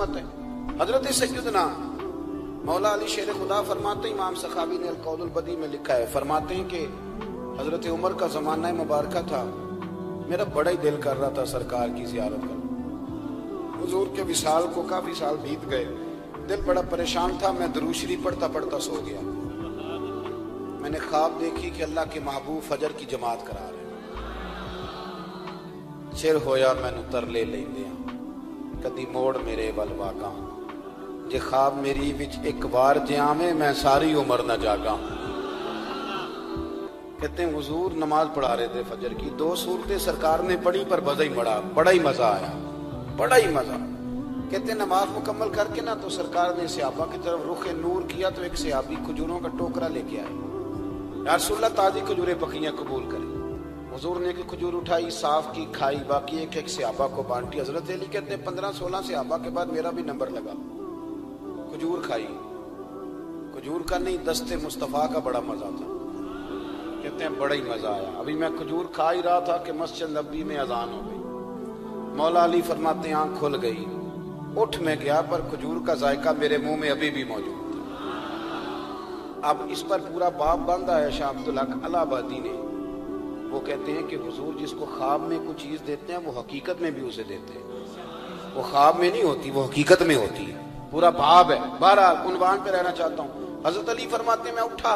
علامت ہے۔ حضرت سیدنا مولا علی شیر خدا فرماتے ہیں، امام سخاوی نے القول البدی میں لکھا ہے، فرماتے ہیں کہ حضرت عمر کا زمانہ مبارکہ تھا، میرا بڑا ہی دل کر رہا تھا سرکار کی زیارت کرنا۔ حضور کے وصال کو کافی سال بیت گئے، دل بڑا پریشان تھا، میں درود شریف پڑھتا پڑھتا سو گیا۔ میں نے خواب دیکھی کہ اللہ کے محبوب فجر کی جماعت کرا رہے، چر ہویا مینو ترلے لیندیاں کدی موڑ میرے ول واگاں، جے خواب میری وچ ایک بار جے آویں میں ساری عمر نہ جاگاں۔ کہتے ہیں حضور نماز پڑھا رہے تھے فجر کی، 2 سورتیں سرکار نے پڑھی پر بڑا ہی مزہ آیا، بڑا ہی مزہ۔ کہتے ہیں نماز مکمل کر کے نا تو سرکار نے صحابہ کی طرف رخ نور کیا تو ایک صحابی کھجوروں کا ٹوکرا لے کے آئے، یا رسول اللہ تازی کھجوریں پکیاں قبول کریں۔ حضور نے ایک کھجور اٹھائی، صاف کی، کھائی، باقی ایک صحابہ کو بانٹی۔ حضرت علی کہتے ہیں 15-16 صحابہ کے بعد میرا بھی نمبر لگا، کھجور کھائی، کھجور کا نہیں دست مصطفیٰ کا بڑا مزہ تھا۔ کہتے ہیں بڑا ہی مزہ آیا، ابھی میں کھجور کھا ہی رہا تھا کہ مسجد نبوی میں اذان ہو گئی۔ مولا علی فرماتے ہیں آنکھ کھل گئی، اٹھ میں گیا پر کھجور کا ذائقہ میرے منہ میں ابھی بھی موجود تھا۔ اب اس پر پورا باب باندھا ہے شاہ عبدالحق الہ آبادی نے۔ وہ کہتے ہیں کہ حضور جس کو خواب میں کچھ چیز دیتے ہیں وہ حقیقت میں بھی اسے دیتے ہیں، وہ خواب میں نہیں ہوتی، وہ حقیقت میں ہوتی ہے۔ پورا باب ہے، بہرحال عنوان پہ رہنا چاہتا ہوں۔ حضرت علی فرماتے ہیں میں اٹھا،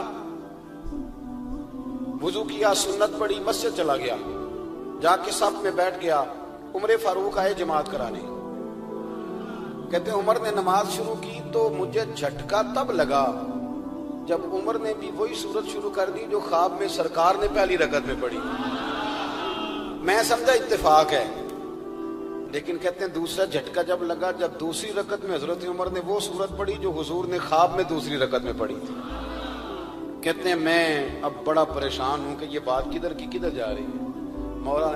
وضو کیا، سنت پڑھی، مسجد چلا گیا، جا کے صف میں بیٹھ گیا۔ عمر فاروق آئے جماعت کرانے، کہتے ہیں عمر نے نماز شروع کی تو مجھے جھٹکا تب لگا جب عمر نے بھی وہی صورت شروع کر دی جو خواب میں سرکار نے پہلی رکعت میں پڑھی۔ میں سمجھا اتفاق ہے، لیکن کہتے ہیں دوسرا جھٹکا جب لگا جب دوسری رکعت میں حضرت عمر نے وہ صورت پڑھی جو حضور نے خواب میں دوسری رکعت میں پڑھی تھی۔ کہتے ہیں میں اب بڑا پریشان ہوں کہ یہ بات کدھر کی کدھر جا رہی ہے۔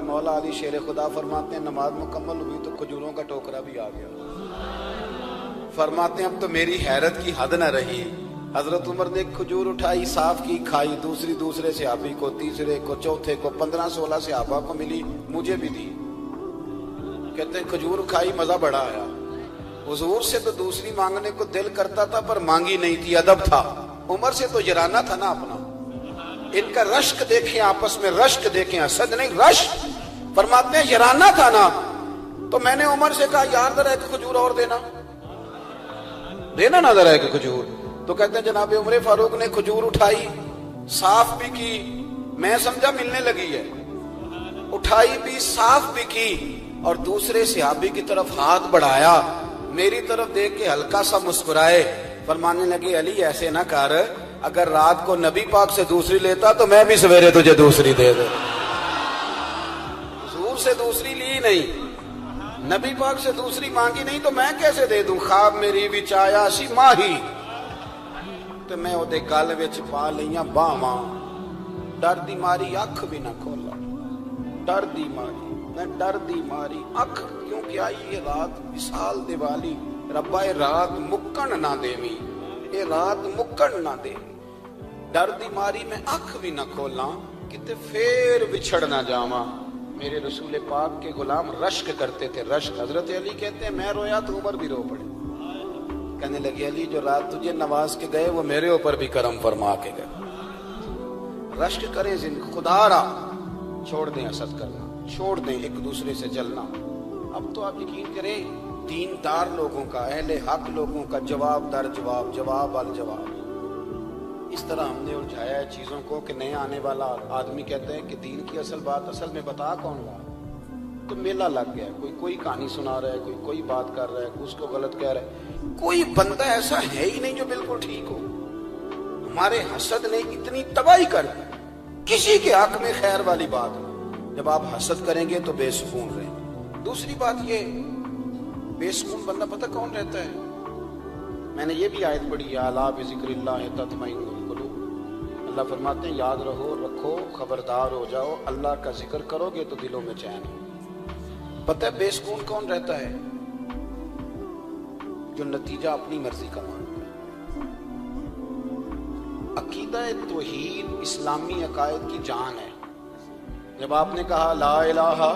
مولا علی شیر خدا فرماتے ہیں نماز مکمل ہوئی تو کھجوروں کا ٹوکرا بھی آ گیا۔ فرماتے ہیں اب تو میری حیرت کی حد نہ رہی، حضرت عمر نے ایک کھجور اٹھائی، صاف کی، کھائی، دوسرے صحابی کو، تیسرے کو، چوتھے کو، 15-16 صحابہ کو ملی، مجھے بھی دی۔ کہتے ہیں کھجور کھائی، مزہ بڑا آیا۔ حضور سے تو دوسری مانگنے کو دل کرتا تھا پر مانگی نہیں تھی، ادب تھا۔ عمر سے تو یرانہ تھا نا اپنا۔ ان کا رشک دیکھیں، آپس میں رشک دیکھیں، حسد نہیں رشک۔ فرماتے ہیں یرانہ تھا نا، تو میں نے عمر سے کہا یار ذرا ایک کھجور اور دینا نا ذرا ایک کھجور۔ تو کہتے ہیں جناب عمر فاروق نے کھجور اٹھائی، صاف بھی کی، میں سمجھا ملنے لگی ہے، اٹھائی بھی، صاف بھی کی، اور دوسرے صحابی کی طرف ہاتھ بڑھایا، میری طرف دیکھ کے ہلکا سا مسکرائے، فرمانے لگے علی ایسے نہ کر، اگر رات کو نبی پاک سے دوسری لیتا تو میں بھی سویرے تجھے دوسری دے دے۔ حضور سے دوسری لی نہیں، نبی پاک سے دوسری مانگی نہیں تو میں کیسے دے دوں؟ خواب میری وچ آیا سی ماہی تو میں وہ دے گل وچ پا لیاں باواں، ڈر دی ماری اکھ بھی نہ کھولا، ڈر دی ماری، میں ڈر دی ماری اکھ، کیونکہ آئی یہ رات وصال دیوالی، ربا اے رات مکن نہ دیویں، اے رات مکن نہ دیویں، ڈر دی ماری میں اکھ بھی نہ کھولاں، کتے پھر بچھڑ نہ جاواں۔ میرے رسول پاک کے غلام رشک کرتے تھے، رشک۔ حضرت علی کہتے ہیں میں رویا تو عمر بھی رو پڑے، کہنے لگے علی جو رات تجھے نواز کے گئے وہ میرے اوپر بھی کرم فرما کے گئے۔ رشک کریں خدا را، چھوڑ دیں حسد کرنا، چھوڑ دیں ایک دوسرے سے جلنا۔ اب تو آپ یقین کریں دیندار لوگوں کا، اہل حق لوگوں کا جواب در جواب، جواب الجواب، اس طرح ہم نے الجھایا ہے چیزوں کو کہ نیا آنے والا آدمی کہتا ہے کہ دین کی اصل بات اصل میں بتا کون رہا، تو میلہ لگ گیا، کوئی کہانی سنا رہا ہے، کوئی بات کر رہا ہے، اس کو غلط کہہ رہا ہے، کوئی بندہ ایسا ہے ہی نہیں جو بالکل ٹھیک ہو۔ ہمارے حسد نے اتنی تباہی کر دی، کسی کے حق میں خیر والی بات نہیں۔ جب آپ حسد کریں گے تو بے سکون رہیں۔ دوسری بات یہ، بے سکون بندہ پتہ کون رہتا ہے؟ میں نے یہ بھی آیت پڑھی ہے، الا بذکر اللہ تطمئن القلوب۔ اللہ فرماتے ہیں یاد رکھو، خبردار ہو جاؤ، اللہ کا ذکر کرو گے تو دلوں میں چین ہو۔ پتہ ہے بے سکون کون رہتا ہے؟ جو نتیجہ اپنی مرضی کا مانتا ہے۔ عقیدہ توحید اسلامی عقائد کی جان ہے۔ جب آپ نے کہا لا الہ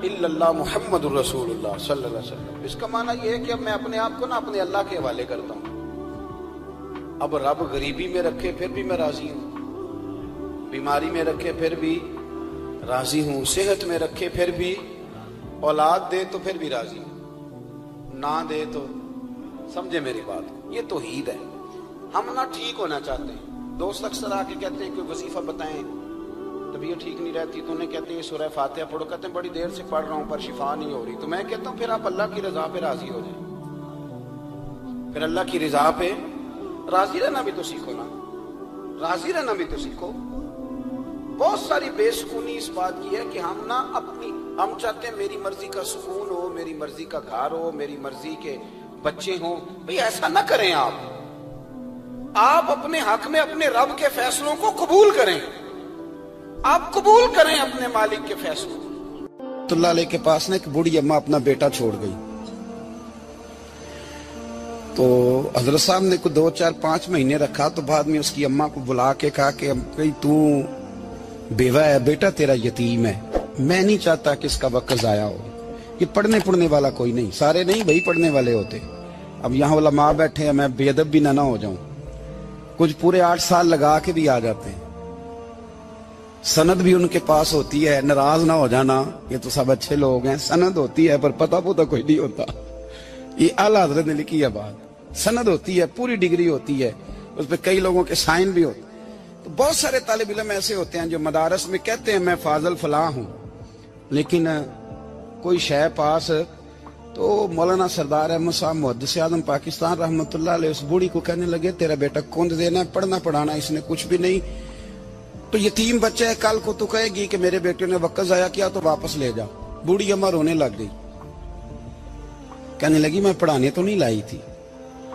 الا اللہ محمد الرسول اللہ صلی اللہ علیہ وسلم۔ اس کا معنی یہ ہے کہ اب میں اپنے آپ کو نا اپنے اللہ کے حوالے کرتا ہوں۔ اب رب غریبی میں رکھے پھر بھی میں راضی ہوں، بیماری میں رکھے پھر بھی راضی ہوں، صحت میں رکھے پھر بھی، اولاد دے تو پھر بھی راضی ہوں، نہ دے تو سمجھے میری بات۔ یہ توحید ہے۔ ہم نہ ٹھیک ہونا چاہتے ہیں۔ دوست اکثر آ کے کہتے ہیں کوئی وظیفہ بتائیں، طبیعت ٹھیک نہیں رہتی تو انہیں کہتے ہیں سورہ فاتحہ پڑھو، کہتے ہیں بڑی دیر سے پڑھ رہا ہوں پر شفا نہیں ہو رہی، تو میں کہتا ہوں پھر آپ اللہ کی رضا پہ راضی ہو جائیں، پھر اللہ کی رضا پہ راضی رہنا بھی تو سیکھو نا، راضی رہنا بھی تو سیکھو۔ بہت ساری بے سکونی اس بات کی ہے کہ ہم نا ہم چاہتے ہیں میری مرضی کا سکون ہو، میری مرضی کا گھر ہو، میری مرضی کے بچے ہوں۔ بھئی ایسا نہ کریں، آپ اپنے حق میں اپنے رب کے فیصلوں کو قبول کریں، آپ قبول کریں اپنے مالک کے فیصلوں۔ تو اللہ علیہ کے پاس نا ایک بوڑھی اماں اپنا بیٹا چھوڑ گئی، تو حضرت صاحب نے کوئی 2 4 5 مہینے رکھا، تو بعد میں اس کی اماں کو بلا کے کہا کہ تو بیوہ ہے، بیٹا تیرا یتیم ہے، میں نہیں چاہتا کہ اس کا وقت ضائع ہو، یہ پڑھنے والا کوئی نہیں، سارے نہیں بھائی پڑھنے والے ہوتے، اب یہاں علماء بیٹھے ہیں، میں بے ادب بھی نہ ہو جاؤں، کچھ پورے 8 سال لگا کے بھی آ جاتے ہیں، سند بھی ان کے پاس ہوتی ہے، ناراض نہ ہو جانا، یہ تو سب اچھے لوگ ہیں، سند ہوتی ہے پر پتہ پوتا کوئی نہیں ہوتا، یہ اعلیٰ حضرت نے لکھی ہے بات، سند ہوتی ہے، پوری ڈگری ہوتی ہے، اس پہ کئی لوگوں کے سائن بھی ہوتے ہیں۔ تو بہت سارے طالب علم ایسے ہوتے ہیں جو مدارس میں کہتے ہیں میں فاضل فلاں ہوں، لیکن کوئی شے پاس، تو مولانا سردار احمد صاحب محدث اعظم پاکستان رحمۃ اللہ علیہ اس بوڑھی کو کہنے لگے تیرا بیٹا کون دینا ہے، پڑھنا پڑھانا اس نے کچھ بھی نہیں، تو یتیم بچہ ہے، کل کو تو کہے گی کہ میرے بیٹے نے وقت ضائع کیا تو واپس لے جا۔ بوڑھی اماں رونے لگ گئی، کہنے لگی میں پڑھانے تو نہیں لائی تھی،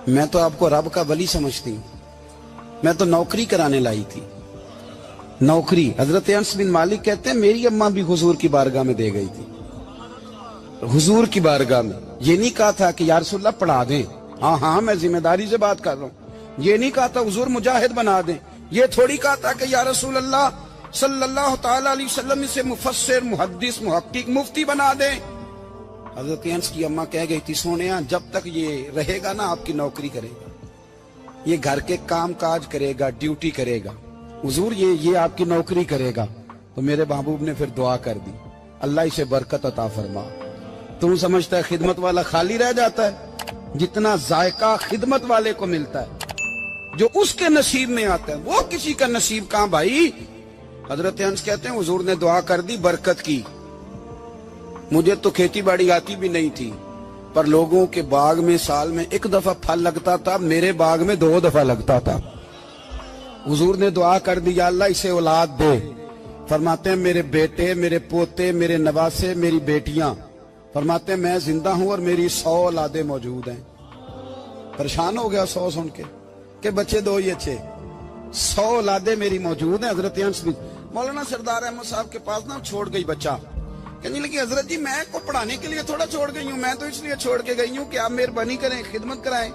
میں تو آپ کو رب کا ولی سمجھتی ہوں، میں تو نوکری کرانے لائی تھی، نوکری۔ حضرت انس بن مالک کہتے ہیں میری اماں بھی حضور کی بارگاہ میں دے گئی تھی، حضور کی بارگاہ میں، یہ نہیں کہا تھا کہ یا رسول اللہ پڑھا دیں، ہاں میں ذمہ داری سے بات کر رہا ہوں، یہ نہیں کہا تھا حضور مجاہد بنا دیں، یہ تھوڑی کہا تھا کہ یا رسول اللہ صلی اللہ تعالی علیہ وسلم سے مفسر محدث محقق مفتی بنا دیں۔ حضرت انس کی اماں کہہ گئی تھی سونیا جب تک یہ رہے گا نا آپ کی نوکری کرے گا، یہ گھر کے کام کاج کرے گا، ڈیوٹی کرے گا، حضور یہ آپ کی نوکری کرے گا۔ تو میرے محبوب نے پھر دعا کر دی اللہ اسے برکت عطا فرما۔ تم سمجھتا ہے خدمت والا خالی رہ جاتا ہے؟ جتنا ذائقہ خدمت والے کو ملتا ہے، جو اس کے نصیب میں آتا ہے، وہ کسی کا نصیب کہاں بھائی۔ حضرت انس کہتے ہیں حضور نے دعا کر دی برکت کی، مجھے تو کھیتی باڑی آتی بھی نہیں تھی، پر لوگوں کے باغ میں سال میں 1 دفعہ پھل لگتا تھا، میرے باغ میں 2 دفعہ لگتا تھا۔ حضور نے دعا کر دی یا اللہ اسے اولاد دے، فرماتے ہیں میرے بیٹے، میرے پوتے، میرے نواسے، میری بیٹیاں، فرماتے ہیں میں زندہ ہوں اور میری 100 اولادیں موجود ہیں۔ پریشان ہو گیا 100 سن کے کہ بچے 2 ہی اچھے، 100 اولادیں میری موجود ہیں۔ حضرت انس بھی مولانا سردار احمد صاحب کے پاس نا چھوڑ گئی بچہ، کہنے لگی حضرت جی میں کو پڑھانے کے لیے تھوڑا چھوڑ گئی ہوں، میں تو اس لیے چھوڑ کے گئی ہوں کہ آپ مہربانی کریں خدمت کرائیں۔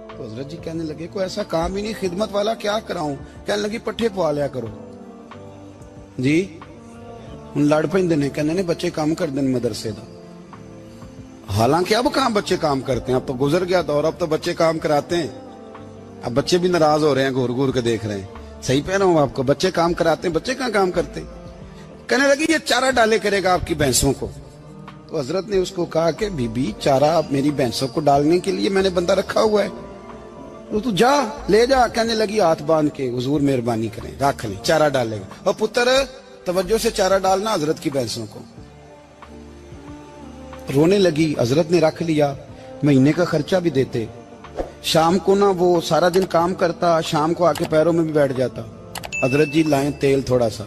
تو حضرت جی کہنے لگے کوئی ایسا کام ہی نہیں، خدمت والا کیا کراؤں؟ کہنے لگی پٹھے پوا لیا کرو جی، ہن لڑ پیندے نے، کہنے نے بچے کام کر دیں مدرسے دا، حالانکہ اب کہاں بچے کام کرتے ہیں، اب تو گزر گیا دور، اب تو بچے کام کراتے ہیں، اب بچے بھی ناراض ہو رہے ہیں، گور گور کے دیکھ رہے ہیں، صحیح کہہ رہا ہوں آپ کو، بچے کام کراتے ہیں، بچے کہاں کام کرتے۔ کہنے لگی یہ چارہ ڈالے کرے گا آپ کی بھینسوں کو۔ تو حضرت نے اس کو کہا کہ بی بی چارہ میری بھینسوں کو ڈالنے کے لیے میں نے بندہ رکھا ہوا ہے، تو جا لے جا۔ کہنے لگی ہاتھ باندھ کے حضور مہربانی کریں رکھ لیں، چارہ ڈالے گا، اور پتر توجہ سے چارہ ڈالنا حضرت کی بھینسوں کو۔ رونے لگی، حضرت نے رکھ لیا، مہینے کا خرچہ بھی دیتے، شام کو نا وہ سارا دن کام کرتا، شام کو آ کے پیروں میں بھی بیٹھ جاتا، حضرت جی لائیں تیل تھوڑا سا،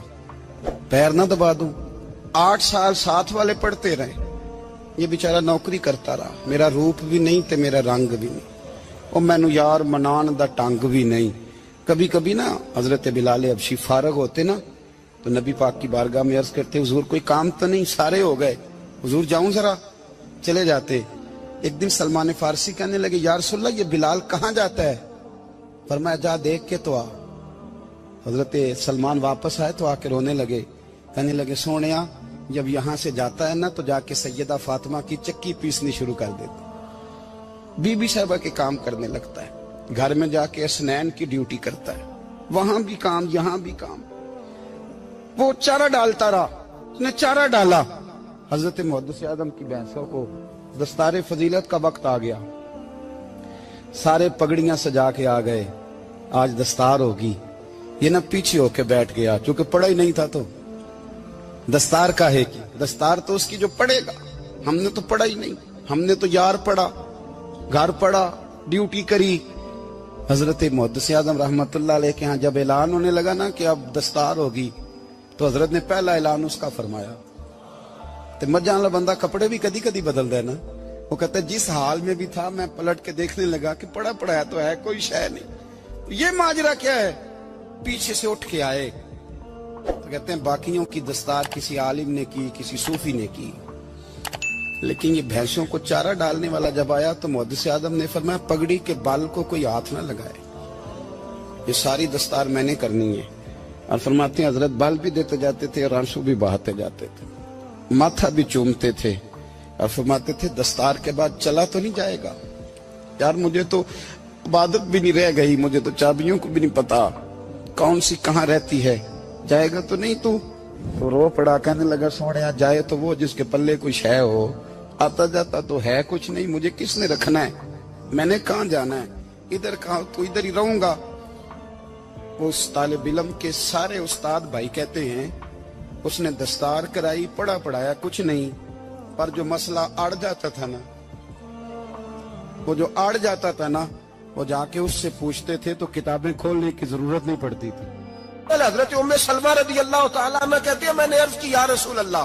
پیر نہ دبا دوں۔ 8 سال ساتھ والے پڑھتے رہے، یہ بیچارہ نوکری کرتا رہا، میرا روپ بھی نہیں تے میرا رنگ بھی نہیں، اور مینو یار منان دا ٹنگ بھی نہیں۔ کبھی کبھی نا حضرت بلال حبشی فارغ ہوتے نا تو نبی پاک کی بارگاہ میں عرض کرتے حضور کوئی کام تو نہیں، سارے ہو گئے، حضور جاؤں ذرا، چلے جاتے۔ ایک دن سلمان فارسی کہنے لگے یا رسول اللہ یہ بلال کہاں جاتا ہے؟ فرمایا جا دیکھ کے تو آ۔ حضرت سلمان واپس آئے تو آ کے رونے لگے، کہنے لگے سونیا جب یہاں سے جاتا ہے نا تو جا کے سیدہ فاطمہ کی چکی پیسنی شروع کر دیتا، بی بی صاحبہ کے کام کرنے لگتا ہے، گھر میں جا کے اسنین کی ڈیوٹی کرتا ہے، وہاں بھی کام یہاں بھی کام۔ وہ چارہ ڈالتا رہا، اس نے چارہ ڈالا، حضرت محدث اعظم کی بھینسوں کو دستار فضیلت کا وقت آ گیا، سارے پگڑیاں سجا کے آ گئے، آج دستار ہوگی۔ یہ نہ پیچھے ہو کے بیٹھ گیا، چونکہ پڑھا ہی نہیں تھا تو دستار کا ہے کی، دستار تو اس کی جو پڑھے گا، ہم نے تو پڑھا ہی نہیں، ہم نے تو یار پڑھا، گھر پڑھا، ڈیوٹی کری۔ حضرت محدث اعظم رحمت اللہ علیہ کے ہاں جب اعلان ہونے لگا نا کہ اب دستار ہوگی، تو حضرت نے پہلا اعلان اس کا فرمایا۔ تو مجھے والا بندہ کپڑے بھی کدی کدی بدل دے نا، وہ کہتا ہے جس حال میں بھی تھا میں پلٹ کے دیکھنے لگا کہ پڑھا پڑھا تو ہے، کوئی شے نہیں، یہ ماجرا کیا ہے؟ پیچھے سے اٹھ کے آئے تو کہتے ہیں باقیوں کی دستار کسی عالم نے کی، کسی صوفی نے کی، لیکن یہ بھینسوں کو چارہ ڈالنے والا جب آیا تو محدث اعظم نے فرمایا پگڑی کے بال کو کوئی ہاتھ نہ لگائے، یہ ساری دستار میں نے کرنی ہے۔ اور فرماتے ہیں حضرت بال بھی دیتے جاتے تھے اور آنسو بھی بہاتے جاتے تھے، ماتھا بھی چومتے تھے، اور فرماتے تھے دستار کے بعد چلا تو نہیں جائے گا یار، مجھے تو عبادت بھی نہیں رہ گئی، مجھے تو چابیوں کو بھی نہیں پتا کون سی کہاں رہتی ہے، جائے گا تو نہیں تو رو پڑا، کہنے لگا سوڑیا جائے تو وہ جس کے پلے کچھ ہے ہو، آتا جاتا تو ہے کچھ نہیں، مجھے کس نے رکھنا ہے، میں نے کہاں جانا ہے، ادھر کہاں تو ادھر ہی رہوں گا۔ اس طالب علم کے سارے استاد بھائی کہتے ہیں اس نے دستار کرائی، پڑھا پڑھایا کچھ نہیں، پر جو مسئلہ اڑ جاتا تھا نا، وہ جو اڑ جاتا تھا نا، وہ جا کے اس سے پوچھتے تھے تو کتابیں کھولنے کی ضرورت نہیں پڑتی تھی۔ حضرت ام سلمہ رضی اللہ تعالیٰ عنہ کہتی ہے میں نے عرض کی یا رسول اللہ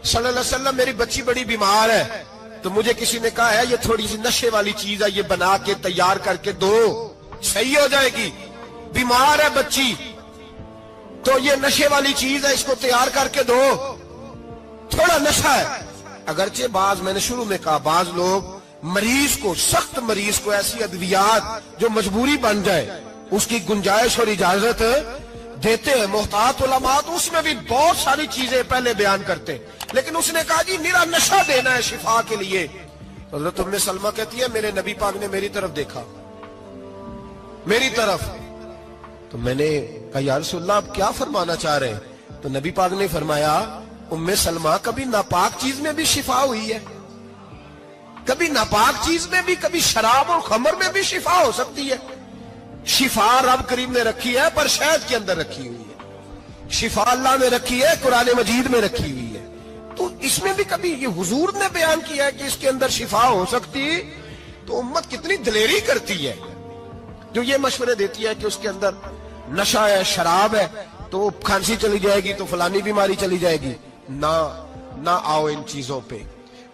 صلی اللہ علیہ وسلم میری بچی بڑی بیمار ہے، تو مجھے کسی نے کہا ہے یہ تھوڑی سی نشے والی چیز ہے، یہ بنا کے تیار کر کے دو صحیح ہو جائے گی، بیمار ہے بچی تو یہ نشے والی چیز ہے، اس کو تیار کر کے دو، تھوڑا نشہ ہے۔ اگرچہ بعض میں نے شروع میں کہا بعض لوگ مریض کو، سخت مریض کو ایسی ادویات جو مجبوری بن جائے اس کی گنجائش اور اجازت دیتے ہیں، محتاط علماء تو اس میں بھی بہت ساری چیزیں پہلے بیان کرتے، لیکن اس نے کہا جی میرا نشہ دینا ہے شفا کے لیے۔ حضرت ام سلمہ کہتی ہے میرے نبی پاک نے میری طرف دیکھا، میری طرف، تو میں نے کہا یا رسول اللہ آپ کیا فرمانا چاہ رہے ہیں؟ تو نبی پاک نے فرمایا ام سلمہ کبھی ناپاک چیز میں بھی شفا ہوئی ہے، کبھی ناپاک چیز میں بھی، کبھی شراب اور خمر میں بھی شفا ہو سکتی ہے۔ شفا رب کریم نے رکھی ہے پر شہد کے اندر رکھی ہوئی ہے، شفا اللہ نے رکھی ہے قرآن مجید میں رکھی ہوئی ہے، تو اس میں بھی کبھی یہ حضور نے بیان کیا ہے کہ اس کے اندر شفا ہو سکتی، تو امت کتنی دلیری کرتی ہے جو یہ مشورے دیتی ہے کہ اس کے اندر نشہ ہے، شراب ہے، تو کھانسی چلی جائے گی تو فلانی بیماری چلی جائے گی۔ نہ آؤ ان چیزوں پہ،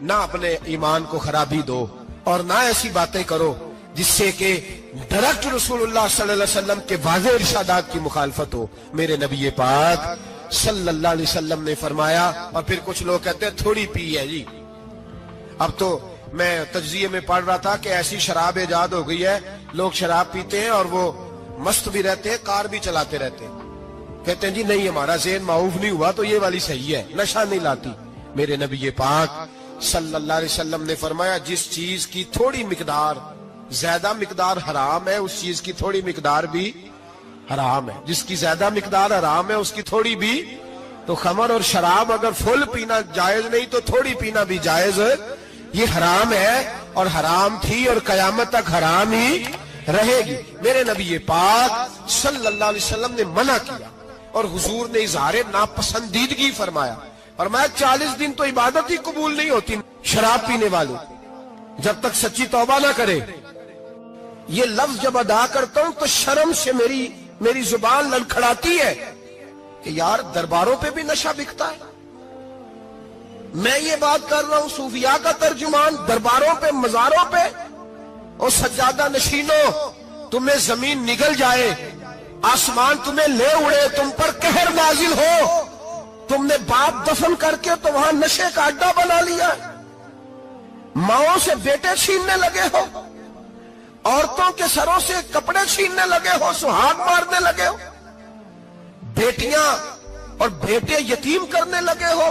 نہ اپنے ایمان کو خرابی دو، اور نہ ایسی باتیں کرو جس سے کہ ڈائریکٹ رسول اللہ صلی اللہ علیہ وسلم کے واضح ارشادات کی مخالفت ہو۔ میرے نبی پاک صلی اللہ علیہ وسلم نے فرمایا، اور پھر کچھ لوگ کہتے ہیں تھوڑی پی ہے جی، اب تو میں تجزیے میں پڑھ رہا تھا کہ ایسی شراب ایجاد ہو گئی ہے، لوگ شراب پیتے ہیں اور وہ مست بھی رہتے ہیں، کار بھی چلاتے رہتے ہیں، کہتے ہیں جی نہیں ہمارا ذہن معاف نہیں ہوا تو یہ والی صحیح ہے، نشہ نہیں لاتی۔ میرے نبی پاک صلی اللہ علیہ وسلم نے فرمایا جس چیز کی تھوڑی مقدار، زیادہ مقدار حرام ہے اس چیز کی تھوڑی مقدار بھی حرام ہے، جس کی زیادہ مقدار حرام ہے اس کی تھوڑی بھی، تو خمر اور شراب اگر فل پینا جائز نہیں تو تھوڑی پینا بھی جائز، یہ حرام ہے اور حرام تھی اور قیامت تک حرام ہی رہے گی۔ میرے نبی پاک صلی اللہ علیہ وسلم نے منع کیا اور حضور نے اظہار ناپسندیدگی فرمایا، فرمایا 40 دن تو عبادت ہی قبول نہیں ہوتی شراب پینے والے جب تک سچی توبہ نہ کرے۔ یہ لفظ جب ادا کرتا ہوں تو شرم سے میری زبان لڑکھڑاتی ہے کہ یار درباروں پہ بھی نشہ بکتا ہے۔ میں یہ بات کر رہا ہوں صوفیاء کا ترجمان، درباروں پہ، مزاروں پہ، اور سجادہ نشینوں تمہیں زمین نگل جائے، آسمان تمہیں لے اڑے، تم پر قہر نازل ہو، تم نے باپ دفن کر کے تو وہاں نشے کا اڈا بنا لیا، ماؤں سے بیٹے چھیننے لگے ہو، عورتوں کے سروں سے کپڑے چھیننے لگے ہو، سہاگ مارنے لگے ہو، بیٹیاں اور بیٹے یتیم کرنے لگے ہو،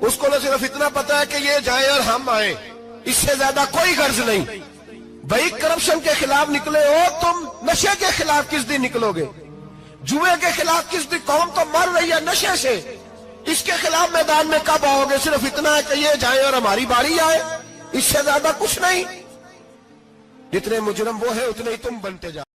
اس کو نہ صرف اتنا پتا ہے کہ یہ جائیں اور ہم آئیں، اس سے زیادہ کوئی غرض نہیں۔ بھائی کرپشن کے خلاف نکلے ہو تم، نشے کے خلاف کس دن نکلو گے؟ جوئے کے خلاف کس دن؟ قوم تو مر رہی ہے نشے سے، اس کے خلاف میدان میں کب آؤ گے؟ صرف اتنا ہے کہ یہ جائیں اور ہماری باری آئے، اس سے زیادہ کچھ نہیں۔ جتنے مجرم وہ ہے اتنے ہی تم بنتے جاؤ۔